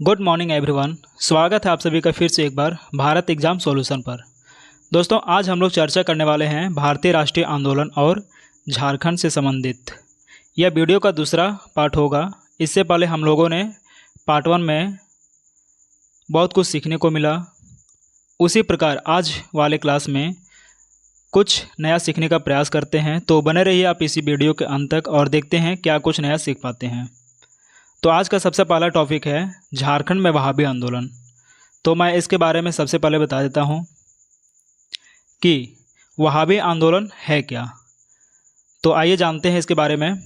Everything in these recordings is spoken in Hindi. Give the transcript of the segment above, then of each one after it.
Good morning everyone. स्वागत है आप सभी का फिर से एक बार भारत एग्जाम सॉल्यूशन पर। दोस्तों, आज हम लोग चर्चा करने वाले हैं भारतीय राष्ट्रीय आंदोलन और झारखंड से संबंधित। यह वीडियो का दूसरा पार्ट होगा। इससे पहले हम लोगों ने पार्ट 1 में बहुत कुछ सीखने को मिला। उसी प्रकार आज वाले क्लास में कुछ नया सीखने का प्रयास करते हैं। तो बने रहिए आप इसी वीडियो के अंत तक और देखते हैं क्या कुछ नया सीख पाते हैं। तो आज का सबसे पहला टॉपिक है झारखंड में वहाबी आंदोलन। तो मैं इसके बारे में सबसे पहले बता देता हूं कि वहाबी आंदोलन है क्या। तो आइए जानते हैं इसके बारे में।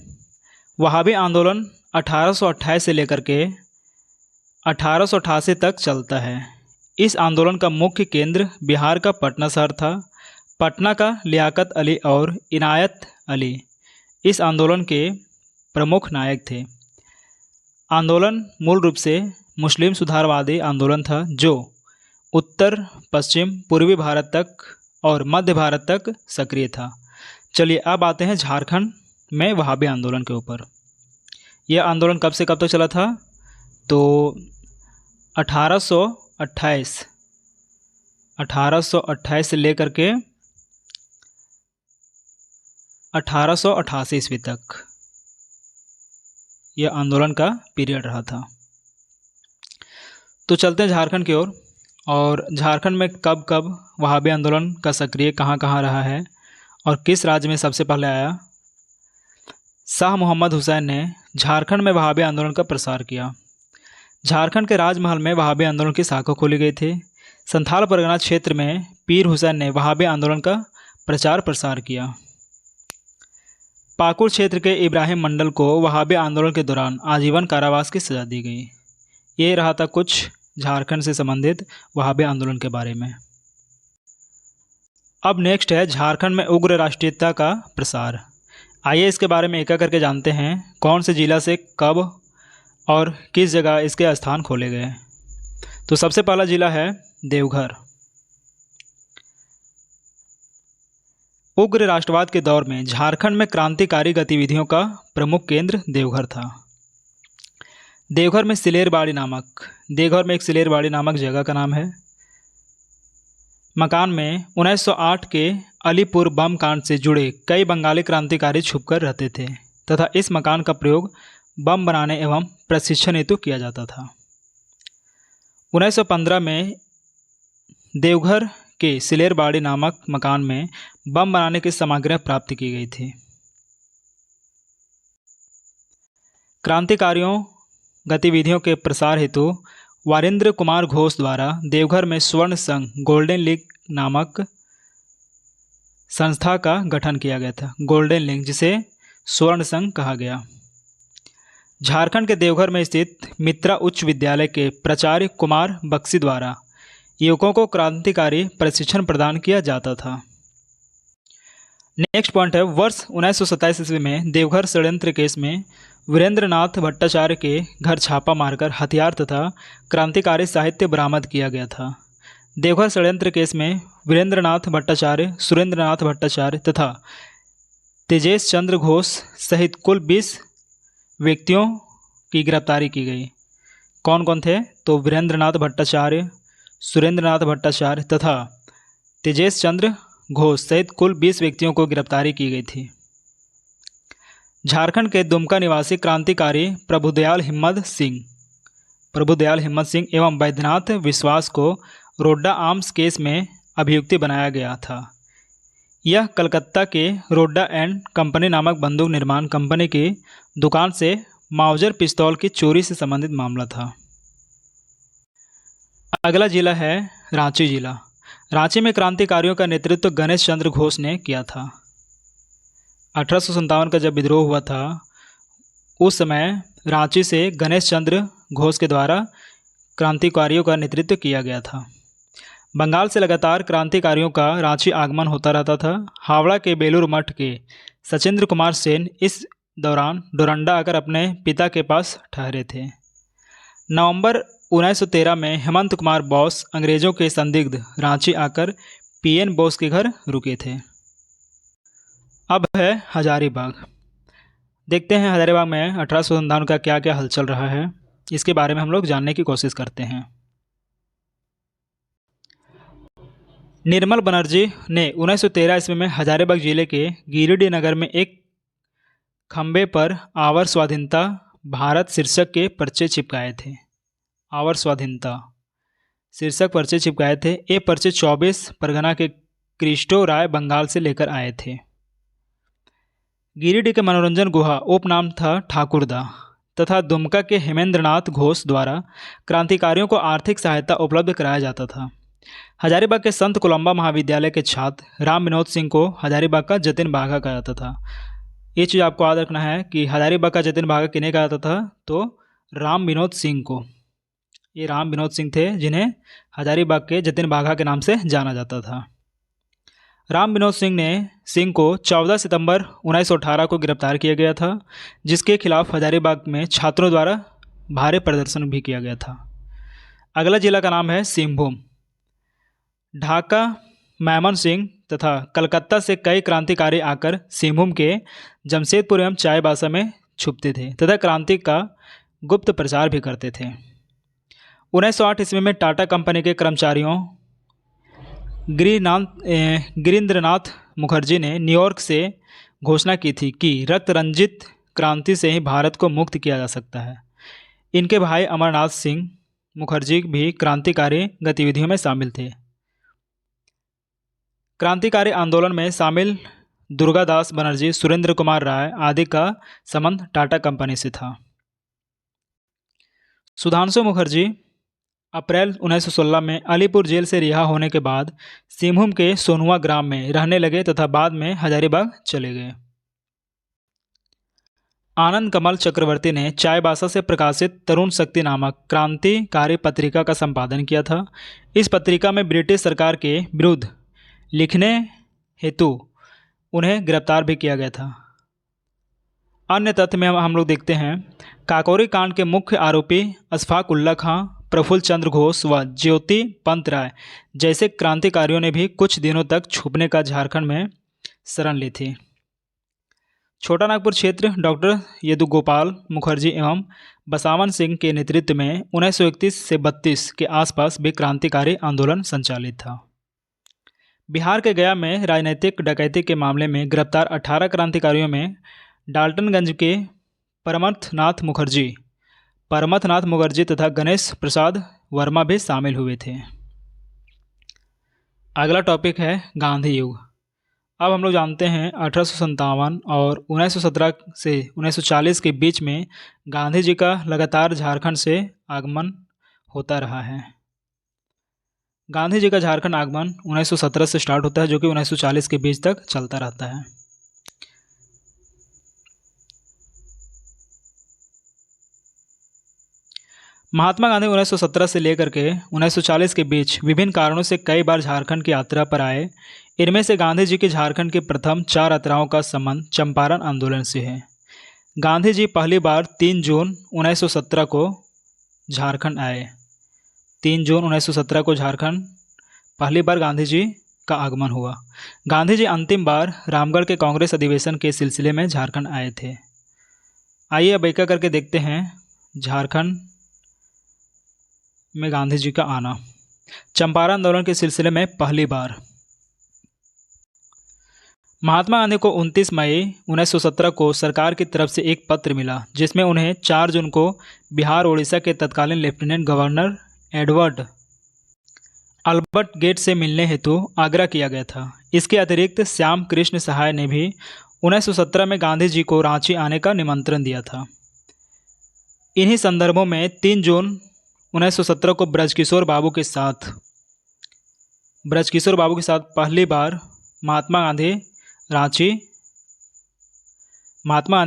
वहाबी आंदोलन 1828 से लेकर के 1888 तक चलता है। इस आंदोलन का मुख्य केंद्र बिहार का पटना शहर था। पटना का लियाकत अली और इनायत अली इस आंदोलन के प्रमुख नायक थे। आंदोलन मूल रूप से मुस्लिम सुधारवादी आंदोलन था जो उत्तर, पश्चिम, पूर्वी भारत तक और मध्य भारत तक सक्रिय था। चलिए अब आते हैं झारखंड में वहाबी आंदोलन के ऊपर। यह आंदोलन कब से कब तक चला था? तो 1828 से लेकर के 1888 ईस्वी तक यह आंदोलन का पीरियड रहा था। तो चलते हैं झारखंड की ओर। और झारखंड में कब कब वहाबी आंदोलन का सक्रिय कहाँ कहाँ रहा है और किस राज्य में सबसे पहले आया। शाह मोहम्मद हुसैन ने झारखंड में वहाबी आंदोलन का प्रसार किया। झारखंड के राजमहल में वहाबी आंदोलन की शाखा खोली गई थी। संथाल परगना क्षेत्र में पीर हुसैन ने वहाबी आंदोलन का प्रचार प्रसार किया। पाकुड़ क्षेत्र के इब्राहिम मंडल को वहाबी आंदोलन के दौरान आजीवन कारावास की सजा दी गई। ये रहा था कुछ झारखंड से संबंधित वहाबी आंदोलन के बारे में। अब नेक्स्ट है झारखंड में उग्र राष्ट्रीयता का प्रसार। आइए इसके बारे में एक एक करके जानते हैं। कौन से जिला से कब और किस जगह इसके स्थान खोले गए। तो सबसे पहला जिला है देवघर। उग्र राष्ट्रवाद के दौर में झारखंड में क्रांतिकारी गतिविधियों का प्रमुख केंद्र देवघर था। देवघर में एक सिलेरबाड़ी नामक जगह का नाम है। मकान में 1908 के अलीपुर बम कांड से जुड़े कई बंगाली क्रांतिकारी छुपकर रहते थे तथा इस मकान का प्रयोग बम बनाने एवं प्रशिक्षण हेतु किया जाता था। 1915 में देवघर के सिलेरबाड़ी नामक मकान में बम बनाने की सामग्री प्राप्त की गई थी। क्रांतिकारियों गतिविधियों के प्रसार हेतु वारिंद्र कुमार घोष द्वारा देवघर में स्वर्ण संघ गोल्डन लीग नामक संस्था का गठन किया गया था। गोल्डन लीग जिसे स्वर्ण संघ कहा गया। झारखंड के देवघर में स्थित मित्रा उच्च विद्यालय के प्राचार्य कुमार बख्शी द्वारा युवकों को क्रांतिकारी प्रशिक्षण प्रदान किया जाता था। नेक्स्ट पॉइंट है वर्ष 1927 ईस्वी में देवघर षड्यंत्र केस में वीरेंद्र नाथ भट्टाचार्य के घर छापा मारकर हथियार तथा क्रांतिकारी साहित्य बरामद किया गया था। देवघर षड्यंत्र केस में वीरेंद्र नाथ भट्टाचार्य, सुरेंद्र नाथ भट्टाचार्य तथा तेजेश चंद्र घोष सहित कुल 20 व्यक्तियों की गिरफ्तारी की गई। कौन कौन थे? तो वीरेंद्र नाथ भट्टाचार्य, सुरेंद्र नाथ भट्टाचार्य तथा तेजेश चंद्र घोष सहित कुल 20 व्यक्तियों को गिरफ्तारी की गई थी। झारखंड के दुमका निवासी क्रांतिकारी प्रभुदयाल हिम्मत सिंह एवं वैद्यनाथ विश्वास को रोड्डा आर्म्स केस में अभियुक्ति बनाया गया था। यह कलकत्ता के रोड्डा एंड कंपनी नामक बंदूक निर्माण कंपनी की दुकान से माउजर पिस्तौल की चोरी से संबंधित मामला था। अगला जिला है रांची जिला। रांची में क्रांतिकारियों का नेतृत्व गणेश चंद्र घोष ने किया था। 1857 का जब विद्रोह हुआ था उस समय रांची से गणेश चंद्र घोष के द्वारा क्रांतिकारियों का नेतृत्व किया गया था। बंगाल से लगातार क्रांतिकारियों का रांची आगमन होता रहता था। हावड़ा के बेलूर मठ के सचिंद्र कुमार सेन इस दौरान डोरंडा आकर अपने पिता के पास ठहरे थे। नवंबर 1913 में हेमंत कुमार बोस अंग्रेजों के संदिग्ध रांची आकर पीएन बोस के घर रुके थे। अब है हजारीबाग। देखते हैं हजारीबाग में 1857 का क्या क्या हलचल रहा है। इसके बारे में हम लोग जानने की कोशिश करते हैं। निर्मल बनर्जी ने 1913 ईस्वी में हजारीबाग जिले के गिरिडीह नगर में एक खंबे पर आवर स्वाधीनता भारत शीर्षक के पर्चे चिपकाए थे। आवर स्वाधीनता शीर्षक पर्चे चिपकाए थे। ये पर्चे 24 परगना के क्रिस्टो राय बंगाल से लेकर आए थे। गिरिडीह के मनोरंजन गुहा उपनाम था ठाकुरदा तथा दुमका के हेमेंद्रनाथ घोष द्वारा क्रांतिकारियों को आर्थिक सहायता उपलब्ध कराया जाता था। हजारीबाग के संत कोलंबा महाविद्यालय के छात्र राम विनोद सिंह को हजारीबाग का जतिन बाघा कहा जाता था। ये चीज़ आपको याद रखना है कि हजारीबाग का जतिन बाघा किन्हें कहा जाता था, तो राम विनोद सिंह को। ये राम विनोद सिंह थे जिन्हें हजारीबाग के जतिन बाघा के नाम से जाना जाता था। राम विनोद सिंह को 14 सितंबर 1918 को गिरफ्तार किया गया था, जिसके खिलाफ हजारीबाग में छात्रों द्वारा भारी प्रदर्शन भी किया गया था। अगला जिला का नाम है सिंहभूम। ढाका, मैमनसिंह तथा कलकत्ता से कई क्रांतिकारी आकर सिंहभूम के जमशेदपुर एवं चाईबासा में छुपते थे तथा क्रांति का गुप्त प्रचार भी करते थे। 1908 ईस्वी में टाटा कंपनी के कर्मचारियों गिरीन्द्रनाथ मुखर्जी ने न्यूयॉर्क से घोषणा की थी कि रक्त रंजित क्रांति से ही भारत को मुक्त किया जा सकता है। इनके भाई अमरनाथ सिंह मुखर्जी भी क्रांतिकारी गतिविधियों में शामिल थे। क्रांतिकारी आंदोलन में शामिल दुर्गादास बनर्जी, सुरेंद्र कुमार राय आदि का संबंध टाटा कंपनी से था। सुधांशु मुखर्जी अप्रैल 1916 में अलीपुर जेल से रिहा होने के बाद सिंहभूम के सोनुआ ग्राम में रहने लगे तथा बाद में हजारीबाग चले गए। आनंद कमल चक्रवर्ती ने चाईबासा से प्रकाशित तरुण शक्ति नामक क्रांतिकारी पत्रिका का संपादन किया था। इस पत्रिका में ब्रिटिश सरकार के विरुद्ध लिखने हेतु उन्हें गिरफ्तार भी किया गया था। अन्य तथ्य में हम लोग देखते हैं, काकोरी कांड के मुख्य आरोपी अशफाक उल्ला खां, प्रफुल्ल चंद्र घोष व ज्योति पंत राय जैसे क्रांतिकारियों ने भी कुछ दिनों तक छुपने का झारखंड में शरण ली थी। छोटा नागपुर क्षेत्र डॉक्टर यदुगोपाल मुखर्जी एवं बसावन सिंह के नेतृत्व में 1931 से 32 के आसपास भी क्रांतिकारी आंदोलन संचालित था। बिहार के गया में राजनीतिक डकैती के मामले में गिरफ्तार 18 क्रांतिकारियों में डाल्टनगंज के परमथनाथ मुखर्जी तथा गणेश प्रसाद वर्मा भी शामिल हुए थे। अगला टॉपिक है गांधी युग। अब हम लोग जानते हैं 1857 और 1917 से 1940 के बीच में गांधी जी का लगातार झारखंड से आगमन होता रहा है। गांधी जी का झारखंड आगमन 1917 से स्टार्ट होता है, जो कि 1940 के बीच तक चलता रहता है। महात्मा गांधी 1917 से लेकर के 1940 के बीच विभिन्न कारणों से कई बार झारखंड की यात्रा पर आए। इनमें से गांधी जी की झारखंड की प्रथम 4 यात्राओं का संबंध चंपारण आंदोलन से है। गांधी जी पहली बार 3 जून 1917 को झारखंड आए। 3 जून 1917 को झारखंड पहली बार गांधी जी का आगमन हुआ। गांधी जी अंतिम बार रामगढ़ के कांग्रेस अधिवेशन के सिलसिले में झारखंड आए थे। आइए अब एक करके देखते हैं झारखंड में गांधी जी का आना। चंपारण आंदोलन के सिलसिले में पहली बार महात्मा गांधी को 29 मई 1917 को सरकार की तरफ से एक पत्र मिला, जिसमें उन्हें 4 जून को बिहार ओडिशा के तत्कालीन lieutenant governor Edward Albert Gait से मिलने हेतु आग्रह किया गया था। इसके अतिरिक्त श्याम कृष्ण सहाय ने भी 1917 में गांधी जी को रांची आने का निमंत्रण दिया था। इन्हीं संदर्भों में 3 जून 1917 को ब्रजकिशोर बाबू के साथ पहली बार महात्मा गांधी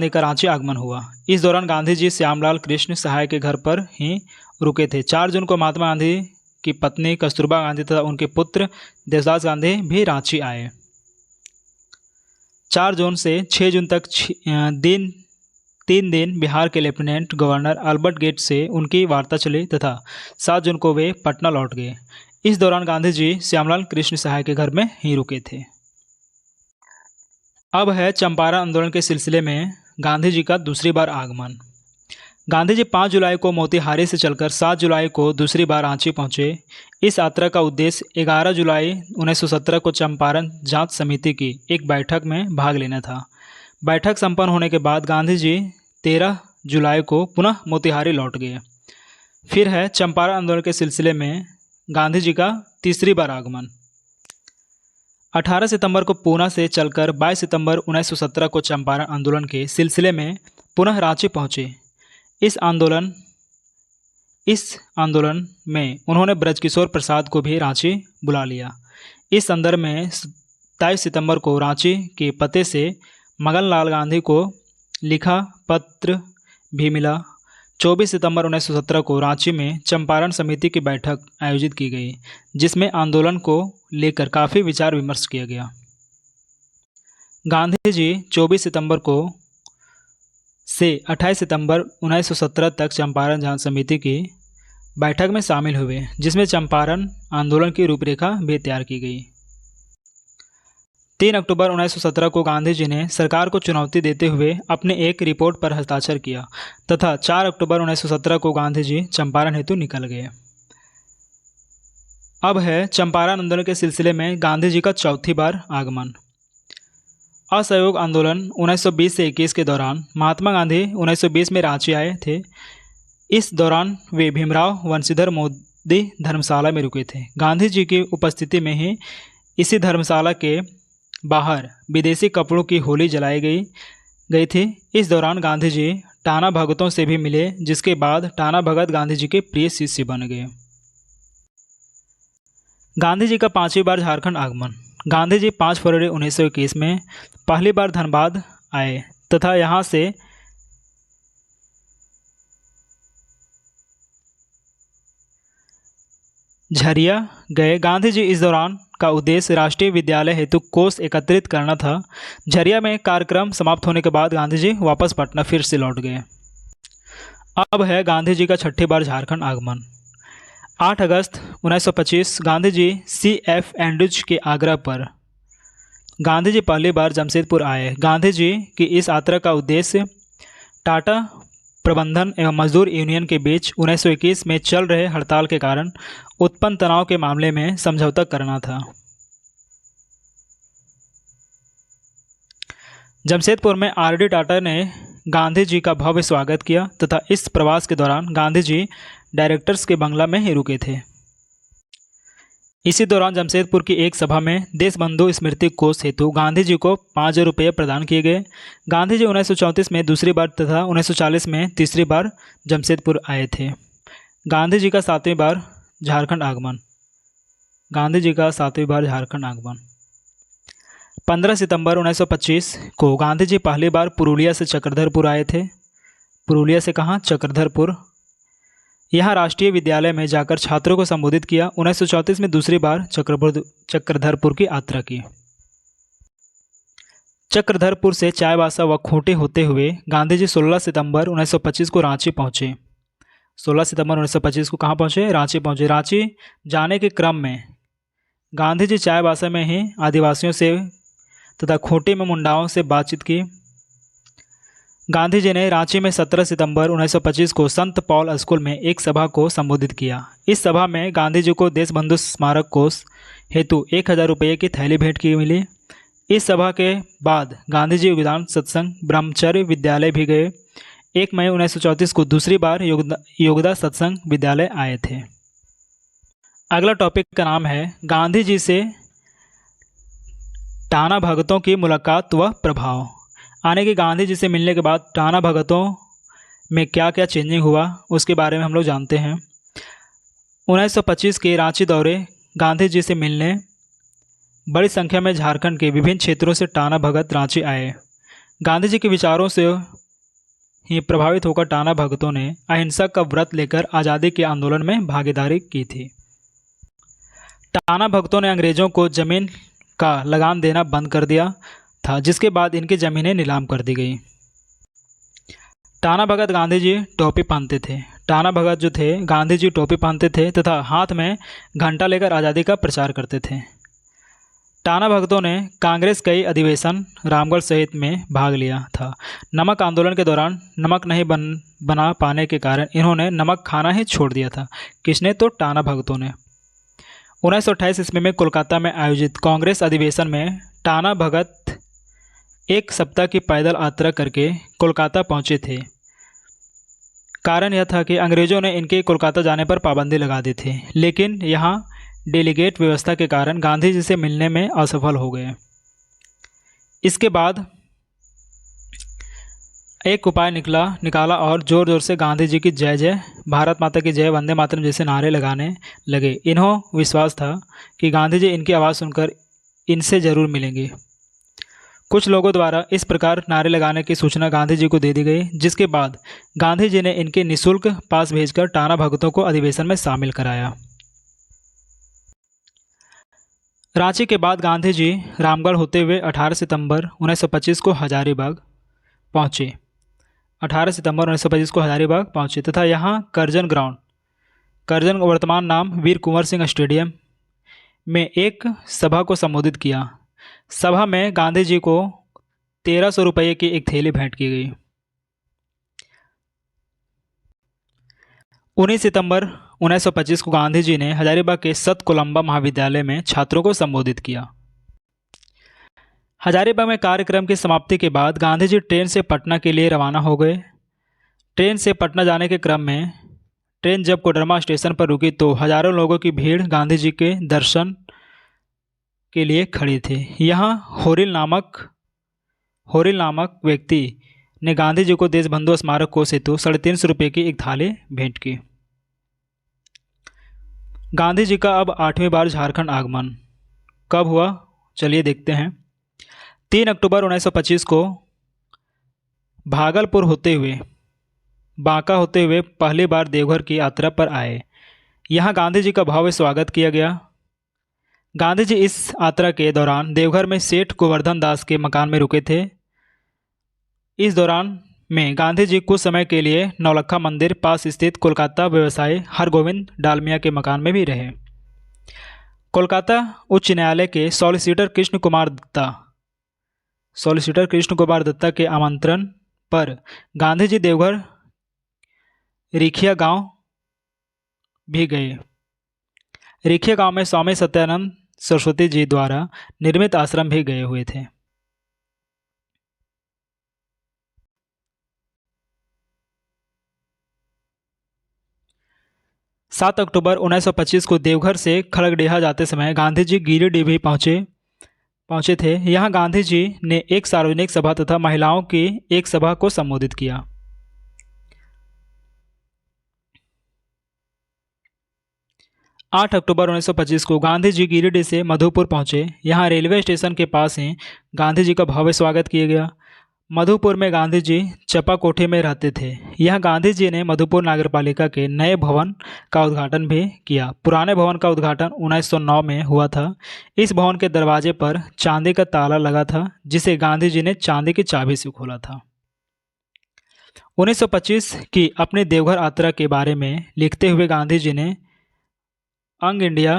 का रांची आगमन हुआ। इस दौरान गांधी जी श्यामलाल कृष्ण सहाय के घर पर ही रुके थे। 4 जून को महात्मा गांधी की पत्नी कस्तूरबा गांधी तथा उनके पुत्र देवदास गांधी भी रांची आए। 4 जून से 6 जून तक 3 दिन बिहार के लेफ्टिनेंट गवर्नर अल्बर्ट गेट से उनकी वार्ता चली तथा 7 जून को वे पटना लौट गए। इस दौरान गांधी जी श्यामलाल कृष्ण सहाय के घर में ही रुके थे। अब है चंपारण आंदोलन के सिलसिले में गांधी जी का दूसरी बार आगमन। गांधी जी 5 जुलाई को मोतिहारी से चलकर 7 जुलाई को दूसरी बार रांची पहुंचे। इस यात्रा का उद्देश्य 11 जुलाई 1917 को चंपारण जांच समिति की एक बैठक में भाग लेना था। बैठक संपन्न होने के बाद गांधी जी 13 जुलाई को पुनः मोतिहारी लौट गए। फिर है चंपारण आंदोलन के सिलसिले में गांधी जी का तीसरी बार आगमन। 18 सितंबर को पूना से चलकर 22 सितंबर 1917 को चंपारण आंदोलन के सिलसिले में पुनः रांची पहुंचे। इस आंदोलन में उन्होंने ब्रजकिशोर प्रसाद को भी रांची बुला लिया। इस संदर्भ में 23 सितंबर को रांची के पते से मगनलाल गांधी को लिखा पत्र भी मिला। 24 सितंबर 1917 को रांची में चंपारण समिति की बैठक आयोजित की गई, जिसमें आंदोलन को लेकर काफ़ी विचार विमर्श किया गया। गांधी जी 24 सितंबर को से 28 सितंबर 1917 तक चंपारण जांच समिति की बैठक में शामिल हुए, जिसमें चंपारण आंदोलन की रूपरेखा भी तैयार की गई। 3 अक्टूबर 1917 को गांधी जी ने सरकार को चुनौती देते हुए अपने एक रिपोर्ट पर हस्ताक्षर किया तथा 4 अक्टूबर 1917 को गांधी जी चंपारण हेतु निकल गए। अब है चंपारण आंदोलन के सिलसिले में गांधी जी का चौथी बार आगमन। असहयोग आंदोलन 1920 से 21 के दौरान महात्मा गांधी 1920 में रांची आए थे। इस दौरान वे भीमराव वंशीधर मोदी धर्मशाला में रुके थे। गांधी जी की उपस्थिति में ही इसी धर्मशाला के बाहर विदेशी कपड़ों की होली जलाई गई थी। इस दौरान गांधी जी टाना भगतों से भी मिले, जिसके बाद टाना भगत गांधी जी के प्रिय शिष्य बन गए। गांधी जी का 5वीं बार झारखंड आगमन। गांधी जी 5 फरवरी 1921 में पहली बार धनबाद आए तथा यहाँ से झरिया गए। गांधी जी इस दौरान का उद्देश्य राष्ट्रीय विद्यालय हेतु कोष एकत्रित करना था। झरिया में कार्यक्रम समाप्त होने के बाद गांधी जी वापस पटना फिर से लौट गए। अब है गांधी जी का 6ठी बार झारखंड आगमन। 8 अगस्त 1925 गांधी जी C.F. एंड्रूज के आग्रह पर गांधी जी पहली बार जमशेदपुर आए। गांधी जी की इस यात्रा का उद्देश्य टाटा प्रबंधन एवं मजदूर यूनियन के बीच 1921 में चल रहे हड़ताल के कारण उत्पन्न तनाव के मामले में समझौता करना था। जमशेदपुर में R.D. टाटा ने गांधी जी का भव्य स्वागत किया तथा इस प्रवास के दौरान गांधी जी डायरेक्टर्स के बंगला में ही रुके थे। इसी दौरान जमशेदपुर की एक सभा में देशबंधु स्मृति कोष हेतु गांधी जी को 5,000 रुपये प्रदान किए गए। गांधी जी 1934 में दूसरी बार तथा 1940 में तीसरी बार जमशेदपुर आए थे। गांधी जी का 7वीं बार झारखंड आगमन। गांधी जी का 7वीं बार झारखंड आगमन। 15 सितंबर 1925 को गांधी जी पहली बार पुरुलिया से चक्रधरपुर आए थे। पुरुलिया से कहाँ? चक्रधरपुर। यहाँ राष्ट्रीय विद्यालय में जाकर छात्रों को संबोधित किया। 1934 में दूसरी बार चक्रधरपुर की यात्रा की। चक्रधरपुर से चाईबासा व खूंटी होते हुए गांधी जी 16 सितंबर 1925 को रांची पहुँचे। 16 सितंबर 1925 को कहाँ पहुँचे? रांची पहुँचे। रांची जाने के क्रम में गांधी जी चाईबासा में ही आदिवासियों से तथा खूंटी में मुंडाओं से बातचीत की। गांधी जी ने रांची में 17 सितंबर 1925 को संत पॉल स्कूल में एक सभा को संबोधित किया। इस सभा में गांधी जी को देशबंधु स्मारक कोष हेतु 1,000 रुपये की थैली भेंट की मिली। इस सभा के बाद गांधी जी योगदान सत्संग ब्रह्मचर्य विद्यालय भी गए। 1 मई 1934 को दूसरी बार योगदा सत्संग विद्यालय आए थे। अगला टॉपिक का नाम है गांधी जी से टाना भगतों की मुलाकात व प्रभाव। आने के गांधी जी से मिलने के बाद टाना भगतों में क्या क्या चेंजिंग हुआ उसके बारे में हम लोग जानते हैं। 1925 के रांची दौरे गांधी जी से मिलने बड़ी संख्या में झारखंड के विभिन्न क्षेत्रों से टाना भगत रांची आए। गांधी जी के विचारों से ही प्रभावित होकर टाना भगतों ने अहिंसा का व्रत लेकर आज़ादी के आंदोलन में भागीदारी की थी। टाना भगतों ने अंग्रेज़ों को ज़मीन का लगान देना बंद कर दिया था, जिसके बाद इनकी ज़मीनें नीलाम कर दी गई। टाना भगत गांधी जी टोपी पहनते थे। टाना भगत जो थे गांधी जी टोपी पहनते थे तथा हाथ में घंटा लेकर आज़ादी का प्रचार करते थे। टाना भगतों ने कांग्रेस कई अधिवेशन रामगढ़ सहित में भाग लिया था। नमक आंदोलन के दौरान नमक नहीं बना पाने के कारण इन्होंने नमक खाना ही छोड़ दिया था। किसने? तो टाना भगतों ने। 1928 ईस्वी में कोलकाता में आयोजित कांग्रेस अधिवेशन में टाना भगत एक सप्ताह की पैदल यात्रा करके कोलकाता पहुंचे थे। कारण यह था कि अंग्रेजों ने इनके कोलकाता जाने पर पाबंदी लगा दी थी, लेकिन यहाँ डेलीगेट व्यवस्था के कारण गांधी जी से मिलने में असफल हो गए। इसके बाद एक उपाय निकाला और ज़ोर ज़ोर से गांधी जी की जय जय, भारत माता की जय, वंदे मातरम जैसे नारे लगाने लगे। इन्हों विश्वास था कि गांधी जी इनकी आवाज़ सुनकर इनसे ज़रूर मिलेंगे। कुछ लोगों द्वारा इस प्रकार नारे लगाने की सूचना गांधी जी को दे दी गई, जिसके बाद गांधी जी ने इनके निःशुल्क पास भेजकर टाना भगतों को अधिवेशन में शामिल कराया। रांची के बाद गांधी जी रामगढ़ होते हुए 18 सितंबर 1925 को हजारीबाग पहुँचे। 18 सितंबर 1925 को हजारीबाग पहुँचे तथा यहाँ करजन वर्तमान नाम वीर कुंवर सिंह स्टेडियम में एक सभा को संबोधित किया। सभा में गांधी जी को 1300 रुपये की एक थैली भेंट की गई। 19 सितंबर 1925 को गांधी जी ने हजारीबाग के सत कोलंबा महाविद्यालय में छात्रों को संबोधित किया। हजारीबाग में कार्यक्रम की समाप्ति के बाद गांधी जी ट्रेन से पटना के लिए रवाना हो गए। ट्रेन से पटना जाने के क्रम में ट्रेन जब कोडरमा स्टेशन पर रुकी तो हजारों लोगों की भीड़ गांधी जी के दर्शन के लिए खड़ी थी। यहाँ होरिल नामक व्यक्ति ने गांधी जी को देशबंधु स्मारक कोष हेतु 350 रुपये की एक थाली भेंट की। गांधी जी का अब 8वीं बार झारखंड आगमन कब हुआ, चलिए देखते हैं। 3 अक्टूबर 1925 को भागलपुर होते हुए बांका होते हुए पहली बार देवघर की यात्रा पर आए। यहाँ गांधी जी का भव्य स्वागत किया गया। गांधी जी इस यात्रा के दौरान देवघर में सेठ गोवर्धन दास के मकान में रुके थे। इस दौरान में गांधी जी कुछ समय के लिए नौलखा मंदिर पास स्थित कोलकाता व्यवसायी हरगोविंद डालमिया के मकान में भी रहे। कोलकाता उच्च न्यायालय के सॉलिसिटर कृष्ण कुमार दत्ता के आमंत्रण पर गांधी जी देवघर रिखिया गांव भी गए। रिखिया गांव में स्वामी सत्यानंद सरस्वती जी द्वारा निर्मित आश्रम भी गए हुए थे। 7 अक्टूबर 1925 को देवघर से खड़गडेहा जाते समय गांधी जी गिरिडीह भी पहुंचे थे। यहाँ गांधी जी ने एक सार्वजनिक सभा तथा महिलाओं की एक सभा को संबोधित किया। 8 अक्टूबर 1925 को गांधी जी गिरिडीह से मधुपुर पहुंचे। यहाँ रेलवे स्टेशन के पास ही गांधी जी का भव्य स्वागत किया गया। मधुपुर में गांधी जी चपा कोठी में रहते थे। यहाँ गांधी जी ने मधुपुर नगरपालिका के नए भवन का उद्घाटन भी किया। पुराने भवन का उद्घाटन 1909 में हुआ था। इस भवन के दरवाजे पर चांदी का ताला लगा था, जिसे गांधी जी ने चांदी की चाबी से खोला था। 1925 की अपनी देवघर यात्रा के बारे में लिखते हुए गांधी जी ने अंग इंडिया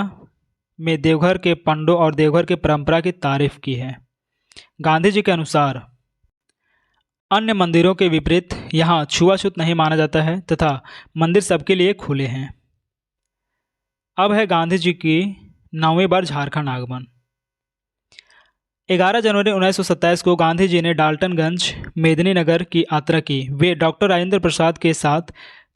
में देवघर के पंडों और देवघर की परंपरा की तारीफ की है। गांधी जी के अनुसार अन्य मंदिरों के विपरीत यहाँ छुआछूत नहीं माना जाता है तथा मंदिर सबके लिए खुले हैं। अब है गांधी जी की 9वीं बार झारखंड आगमन। 11 जनवरी 1927 को गांधी जी ने डाल्टनगंज मेदिनीनगर की यात्रा की। वे डॉक्टर राजेंद्र प्रसाद के साथ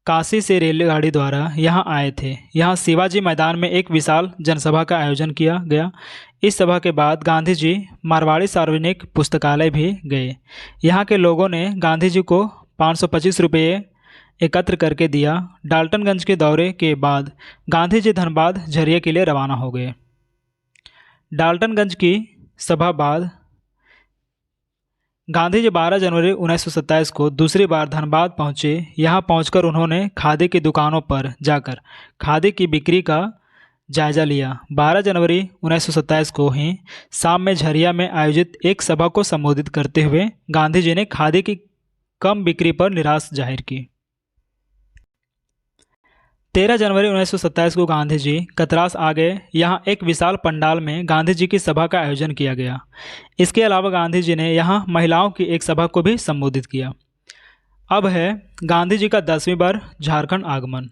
काशी से रेलगाड़ी द्वारा यहाँ आए थे। यहाँ शिवाजी मैदान में एक विशाल जनसभा का आयोजन किया गया। इस सभा के बाद गांधी जी मारवाड़ी सार्वजनिक पुस्तकालय भी गए। यहाँ के लोगों ने गांधी जी को 525 रुपये एकत्र करके दिया। डाल्टनगंज के दौरे के बाद गांधी जी धनबाद झरिया के लिए रवाना हो गए। डाल्टनगंज की सभा बाद गांधी जी 12 जनवरी 1927 को दूसरी बार धनबाद पहुंचे। यहां पहुंचकर उन्होंने खादी की दुकानों पर जाकर खादी की बिक्री का जायजा लिया। 12 जनवरी 1927 को ही शाम में झरिया में आयोजित एक सभा को संबोधित करते हुए गांधी जी ने खादी की कम बिक्री पर निराशा जाहिर की। 13 जनवरी 1927 को गांधी जी कतरास आ गए। यहाँ एक विशाल पंडाल में गांधी जी की सभा का आयोजन किया गया। इसके अलावा गांधी जी ने यहाँ महिलाओं की एक सभा को भी संबोधित किया। अब है गांधी जी का 10वीं बार झारखंड आगमन।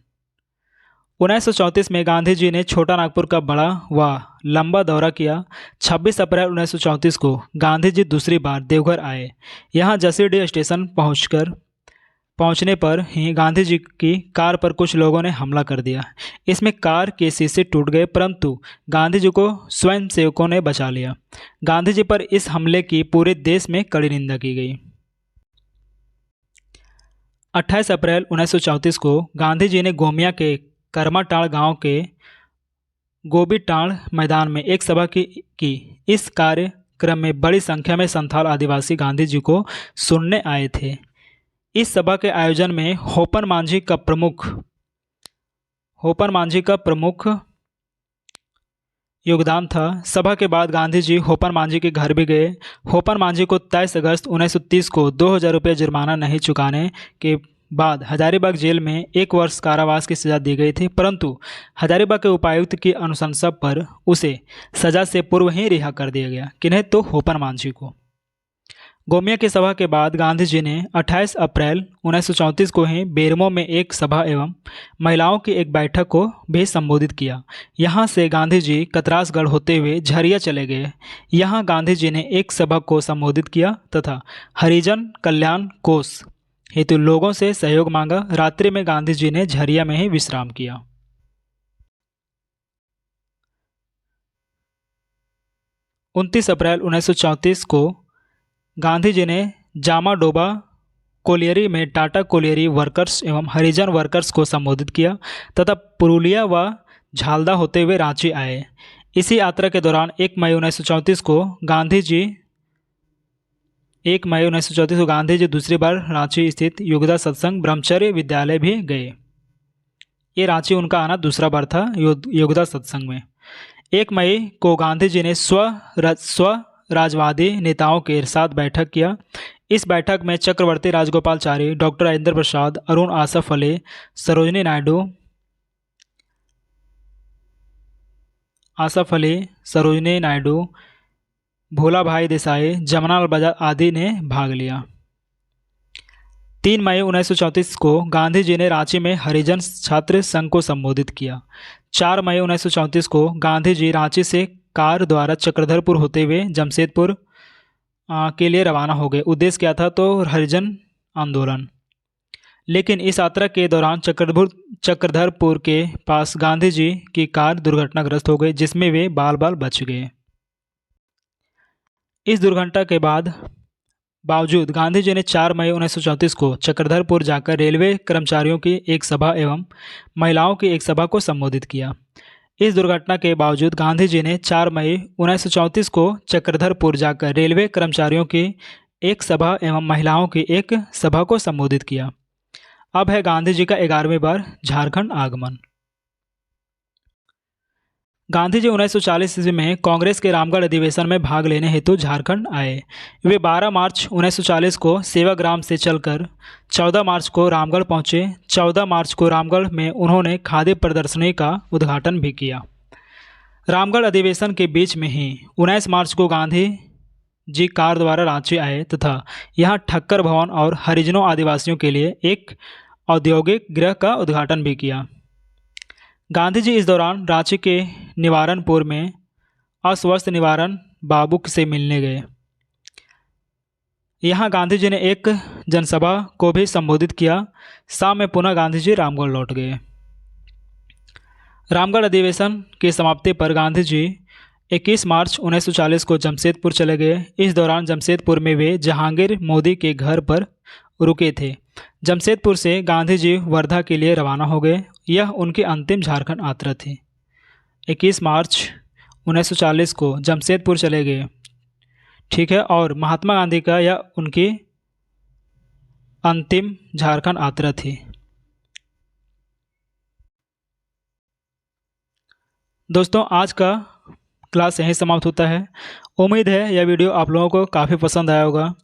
1934 में गांधी जी ने छोटा नागपुर का बड़ा व लंबा दौरा किया। 26 अप्रैल 1934 को गांधी जी दूसरी बार देवघर आए। यहाँ जसीडीह स्टेशन पहुंचने पर ही गांधी जी की कार पर कुछ लोगों ने हमला कर दिया। इसमें कार के शीशे टूट गए, परंतु गांधी जी को स्वयंसेवकों ने बचा लिया। गांधी जी पर इस हमले की पूरे देश में कड़ी निंदा की गई। 28 अप्रैल 1934 को गांधी जी ने गोमिया के करमाटाड़ गांव के गोबीटाड़ मैदान में एक सभा की। इस कार्यक्रम में बड़ी संख्या में संथाल आदिवासी गांधी जी को सुनने आए थे। इस सभा के आयोजन में होपन मांझी का प्रमुख योगदान था। सभा के बाद गांधी जी होपन मांझी के घर भी गए। होपन मांझी को 23 अगस्त 1930 को 2000 रुपये जुर्माना नहीं चुकाने के बाद हजारीबाग जेल में 1 वर्ष कारावास की सजा दी गई थी, परंतु हजारीबाग के उपायुक्त की अनुशंसा पर उसे सजा से पूर्व ही रिहा कर दिया गया। किन्हें? तो होपन मांझी को। गोमिया की सभा के बाद गांधी जी ने 28 अप्रैल 1934 को ही बेरमो में एक सभा एवं महिलाओं की एक बैठक को भी संबोधित किया। यहाँ से गांधी जी कतरासगढ़ होते हुए झरिया चले गए। यहाँ गांधी जी ने एक सभा को संबोधित किया तथा हरिजन कल्याण कोष हेतु लोगों से सहयोग मांगा। रात्रि में गांधी जी ने झरिया में ही विश्राम किया। 29 अप्रैल 1934 को गांधी जी ने जामा डोबा कोलियरी में टाटा कोलियरी वर्कर्स एवं हरिजन वर्कर्स को संबोधित किया तथा पुरुलिया व झालदा होते हुए रांची आए। इसी यात्रा के दौरान 1 मई 1934 को गांधी जी दूसरी बार रांची स्थित योगदा सत्संग ब्रह्मचर्य विद्यालय भी गए। ये रांची उनका आना दूसरा बार था योगदा सत्संग में। 1 मई को गांधी जी ने स्वराजवादी नेताओं के साथ बैठक किया। इस बैठक में चक्रवर्ती राजगोपालचारी, डॉक्टर राजेंद्र प्रसाद, अरुण आसफ अली, सरोजिनी नायडू, भोला भाई देसाई, जमनालाल बजाज आदि ने भाग लिया। 3 मई 1934 को गांधी जी ने रांची में हरिजन छात्र संघ को संबोधित किया। 4 मई 1934 को गांधी जी रांची से कार द्वारा चक्रधरपुर होते हुए जमशेदपुर के लिए रवाना हो गए। उद्देश्य क्या था? तो हरिजन आंदोलन। लेकिन इस यात्रा के दौरान चक्रधरपुर के पास गांधी जी की कार दुर्घटनाग्रस्त हो गई, जिसमें वे बाल बाल बच गए। इस दुर्घटना के बावजूद गांधी जी ने 4 मई 1934 को चक्रधरपुर जाकर रेलवे कर्मचारियों की एक सभा एवं महिलाओं की एक सभा को संबोधित किया। इस दुर्घटना के बावजूद गांधी जी ने 4 मई 1934 को चक्रधरपुर जाकर रेलवे कर्मचारियों की एक सभा एवं महिलाओं की एक सभा को संबोधित किया। अब है गांधी जी का 11वीं बार झारखंड आगमन। गांधी जी 1940 ईस्वी में कांग्रेस के रामगढ़ अधिवेशन में भाग लेने हेतु झारखंड आए। वे 12 मार्च 1940 को सेवाग्राम से चलकर 14 मार्च को रामगढ़ पहुंचे। 14 मार्च को रामगढ़ में उन्होंने खादी प्रदर्शनी का उद्घाटन भी किया। रामगढ़ अधिवेशन के बीच में ही 19 मार्च को गांधी जी कार द्वारा रांची आए तथा यहाँ ठक्कर भवन और हरिजनों आदिवासियों के लिए एक औद्योगिक गृह का उद्घाटन भी किया। गांधी जी इस दौरान रांची के निवारनपुर में अस्वस्थ निवारण बाबू से मिलने गए। यहाँ गांधी जी ने एक जनसभा को भी संबोधित किया। शाम में पुनः गांधी जी रामगढ़ लौट गए। रामगढ़ अधिवेशन की समाप्ति पर गांधी जी 21 मार्च 1940 को जमशेदपुर चले गए। इस दौरान जमशेदपुर में वे जहांगीर मोदी के घर पर रुके थे। जमशेदपुर से गांधी जी वर्धा के लिए रवाना हो गए। यह उनकी अंतिम झारखंड यात्रा थी। 21 मार्च 1940 को जमशेदपुर चले गए, ठीक है, और महात्मा गांधी का यह उनकी अंतिम झारखंड यात्रा थी। दोस्तों, आज का क्लास यहीं समाप्त होता है। उम्मीद है यह वीडियो आप लोगों को काफ़ी पसंद आया होगा।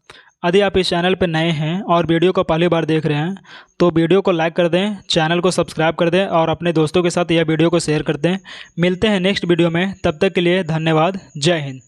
यदि आप इस चैनल पर नए हैं और वीडियो को पहली बार देख रहे हैं तो वीडियो को लाइक कर दें, चैनल को सब्सक्राइब कर दें और अपने दोस्तों के साथ यह वीडियो को शेयर कर दें। मिलते हैं नेक्स्ट वीडियो में, तब तक के लिए धन्यवाद। जय हिंद।